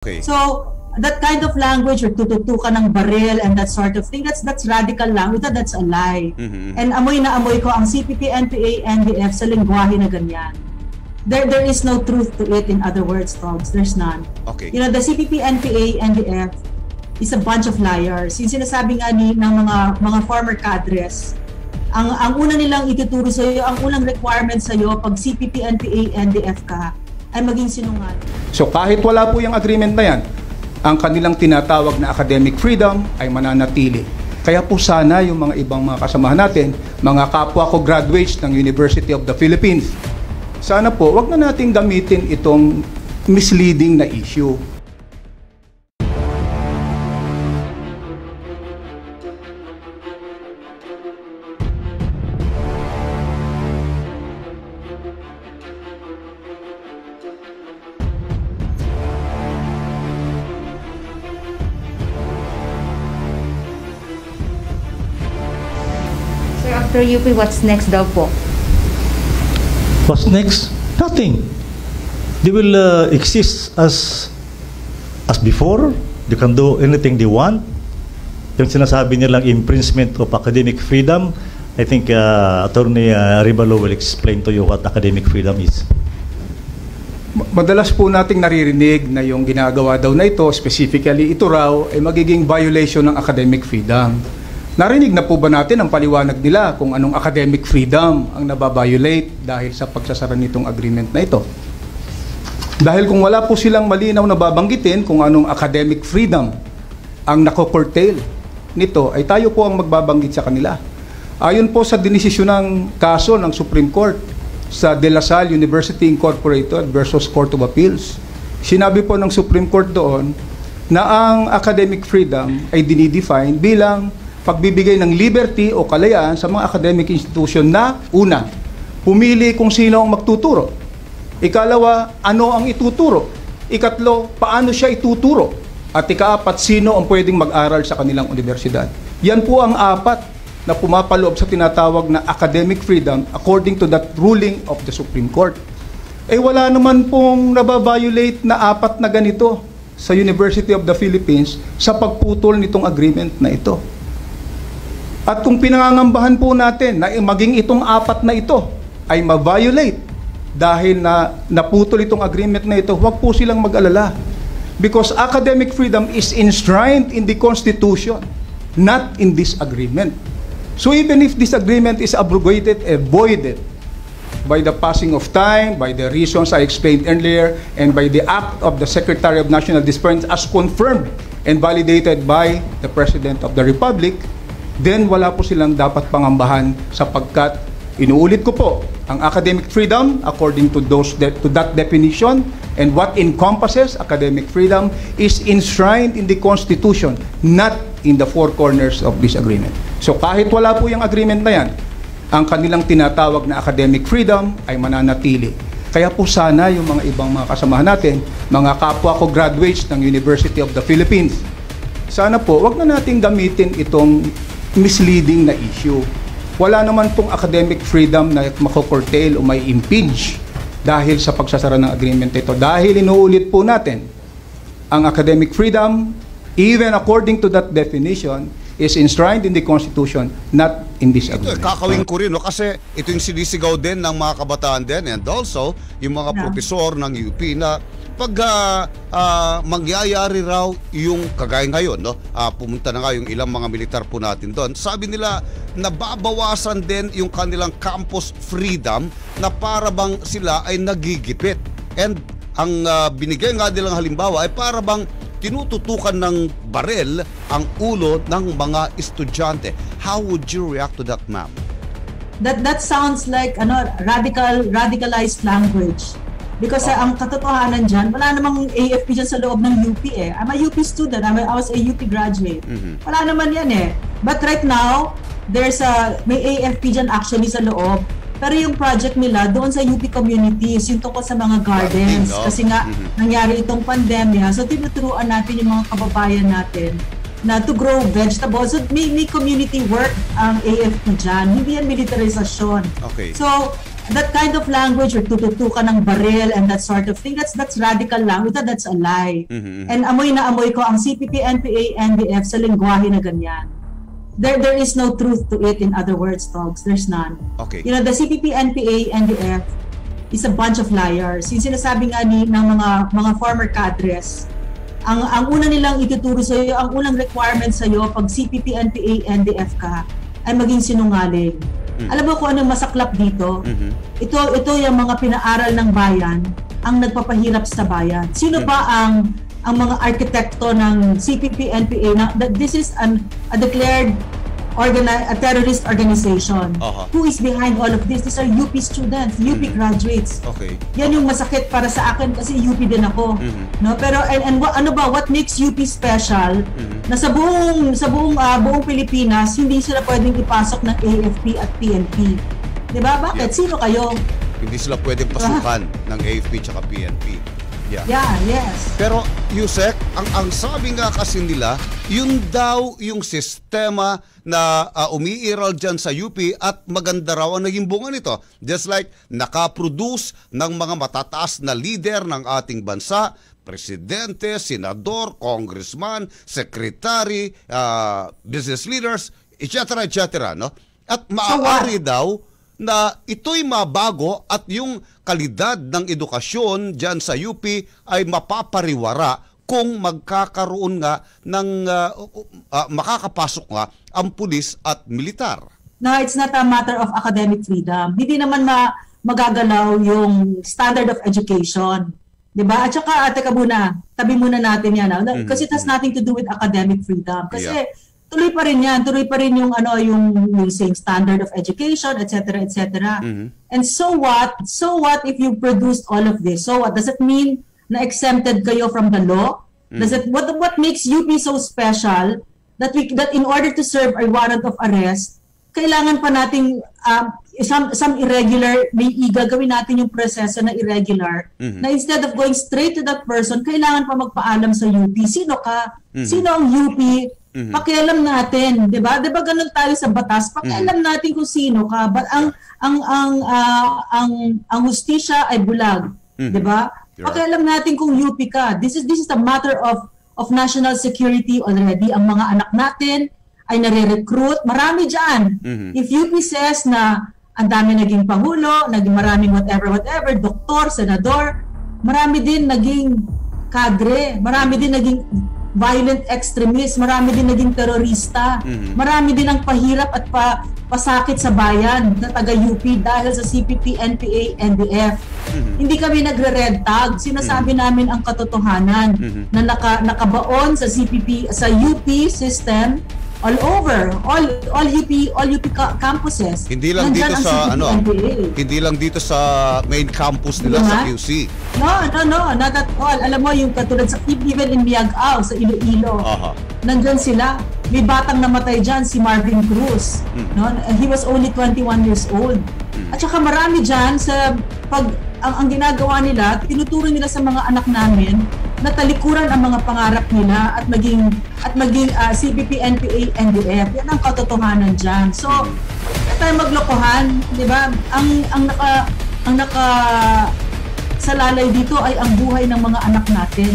Okay. So that kind of language, or tututukan ng baril and that sort of thing, that's radical language, that's a lie. And amoy na amoy ko ang CPP, NPA, NDF sa lengguwahe na ganyan. There is no truth to it, in other words, Togs. There's none. Okay. You know, the CPP, NPA, NDF is a bunch of liars. Yung sinasabi nga ng mga former cadres, ang una nilang ituturo sa iyo, ang unang requirement sa iyo pag CPP, NPA, NDF ka, ay maging sinungaling. So kahit wala po yung agreement na yan, ang kanilang tinatawag na academic freedom ay mananatili. Kaya po sana yung mga ibang mga kasamahan natin, mga kapwa ko graduates ng University of the Philippines, sana po wag na nating gamitin itong misleading na issue. After UP, what's next daw po? What's next? Nothing. They will exist as before. They can do anything they want. Yung sinasabi nilang infringement of academic freedom, I think Attorney Arevalo will explain to you what academic freedom is. Madalas po nating naririnig na yung ginagawa daw na ito, specifically ito raw, ay magiging violation ng academic freedom. Narinig na po ba natin ang paliwanag nila kung anong academic freedom ang nababiolate dahil sa pagsasara nitong agreement na ito? Dahil kung wala po silang malinaw na babanggitin kung anong academic freedom ang nako-curtail nito, ay tayo po ang magbabanggit sa kanila. Ayon po sa dinesisyon ng kaso ng Supreme Court sa De La Salle University Incorporated versus Court of Appeals, sinabi po ng Supreme Court doon na ang academic freedom ay dinidefine bilang pagbibigay ng liberty o kalayaan sa mga academic institution na una, pumili kung sino ang magtuturo. Ikalawa, ano ang ituturo. Ikatlo, paano siya ituturo. At ikaapat, sino ang pwedeng mag-aral sa kanilang universidad. Yan po ang apat na pumapaloob sa tinatawag na academic freedom according to that ruling of the Supreme Court. Eh wala naman pong nababiolate na apat na ganito sa University of the Philippines sa pagputol nitong agreement na ito. At kung pinangangambahan po natin na maging itong apat na ito ay ma-violate dahil na naputol itong agreement na ito, huwag po silang mag-alala. Because academic freedom is enshrined in the Constitution, not in this agreement. So even if this agreement is abrogated and voided by the passing of time, by the reasons I explained earlier, and by the act of the Secretary of National Defense as confirmed and validated by the President of the Republic, then wala po silang dapat pangambahan sapagkat inuulit ko po, ang academic freedom according to that definition and what encompasses academic freedom is enshrined in the Constitution, not in the four corners of this agreement. So kahit wala po yung agreement na yan, ang kanilang tinatawag na academic freedom ay mananatili. Kaya po sana yung mga ibang mga kasamahan natin, mga kapwa ko graduates ng University of the Philippines, sana po wag na nating gamitin itong misleading na issue. Wala naman pong academic freedom na mako-curtail o may impinge dahil sa pagsasara ng agreement ito. Dahil inuulit po natin, ang academic freedom, even according to that definition, is enshrined in the Constitution, not in this agreement. Ito, kakawin ko rin, no? Kasi ito yung sinisigaw din ng mga kabataan din and also yung mga profesor ng UP na pag mangyayari raw yung kagaya ngayon, no? Pumunta na nga yung ilang mga militar po natin doon. Sabi nila, nababawasan din yung kanilang campus freedom na para bang sila ay nagigipit. And ang binigay nga nilang halimbawa ay para bang tinututukan ng barel ang ulo ng mga estudyante. How would you react to that, ma'am? That sounds like radicalized language. Because ang katotohanan dyan, wala namang AFP dyan sa loob ng UP eh. I'm a UP student, I was a UP graduate. Wala naman yan eh. But right now, may AFP dyan actually sa loob. Pero yung project nila doon sa UP communities, yung tungkol sa mga gardens. Kasi nga, nangyari itong pandemya. So tinuturuan natin yung mga kababayan natin na to grow vegetables. So may community work ang AFP dyan. Hindi yan militarization. Okay. So that kind of language or tututukan ng baril and that sort of thing, that's radical language, that's a lie. And amoy na amoy ko ang CPP, NPA, NDF sa lengguwahe na ganyan. There is no truth to it, in other words, Togs. There's none. Okay. You know, the CPP, NPA, NDF is a bunch of liars. Yung sinasabi nga ng mga former cadres, ang una nilang ituturo sa iyo, ang unang requirement sa iyo pag CPP, NPA, NDF ka ay maging sinungaling. Alam mo kung anong masaklap dito? Ito yung mga pinaaral ng bayan ang nagpapahirap sa bayan. Sino ba ang mga arkitekto ng CPP, NPA that this is a declared a terrorist organization? Who is behind all of this? These are UP students, UP graduates. Okay. Yan yung masakit para sa akin kasi UP din ako. No, pero what makes UP special na sa buong Pilipinas hindi sila pwedeng ipasok ng AFP at PNP. 'Di ba? Bakit? Sino kayo? Hindi sila pwedeng pasukan ng AFP at PNP. Yeah, yes. Pero Yusek, ang sabi nga kasi nila, yun daw yung sistema na umiiral dyan sa UP at maganda raw ang naging bunga nito. Just like nakaproduce ng mga matataas na leader ng ating bansa, presidente, senador, congressman, secretary, business leaders, etc. etc. No? At maaari daw na ito'y mabago at yung kalidad ng edukasyon dyan sa UP ay mapapariwara kung magkakaroon nga ng makakapasok nga ang pulis at militar. No, it's not a matter of academic freedom. Hindi naman magagalaw yung standard of education. Diba? At saka, teka muna, tabi muna natin yan. Because it has nothing to do with academic freedom. Kasi tuloy pa rin yan. Tuloy pa rin yung same standard of education, etc., etc. And so what? So what if you produced all of this? So what? Does it mean na exempted kayo from the law? Does it what makes UP so special that in order to serve a warrant of arrest, kailangan pa nating some irregular, gagawin natin yung proseso na irregular, na instead of going straight to that person, kailangan pa magpaalam sa UP. Sino ka? Sino ang UP? Pakialam natin, 'di ba? 'Di ba ganun tayo sa batas? Pakialam natin kung sino ka. But ang hustisya ay bulag, 'di ba? Pakialam natin kung UP ka. This is a matter of national security already. Ang mga anak natin ay nare-recruit. Marami diyan. If UP says na ang dami naging pangulo, naging maraming whatever, doktor, senador, marami din naging kadre, marami din naging violent extremist, marami din naging terorista, marami din ang pahirap at pasakit sa bayan na taga-UP dahil sa CPP, NPA, NDF. Hindi kami nagre-red tag. Sinasabi namin ang katotohanan na nakabaon sa CPP, sa UP system all over, all UP campuses. Hindi lang dito sa hindi lang dito sa main campus nila sa QC. No, not at all. Alam mo yung katulad sa even in Miagao sa Iloilo. Nandiyan sila. May batang namatay diyan si Marvin Cruz. No, he was only 21 years old. At saka marami diyan sa ang ginagawa nila, tinuturo nila sa mga anak namin na talikuran ang mga pangarap nila at maging CPP, NPA, NDF. Yan ang katotohanan diyan. So, tayo maglokohan, 'di ba? Ang naka salalay dito ay ang buhay ng mga anak natin.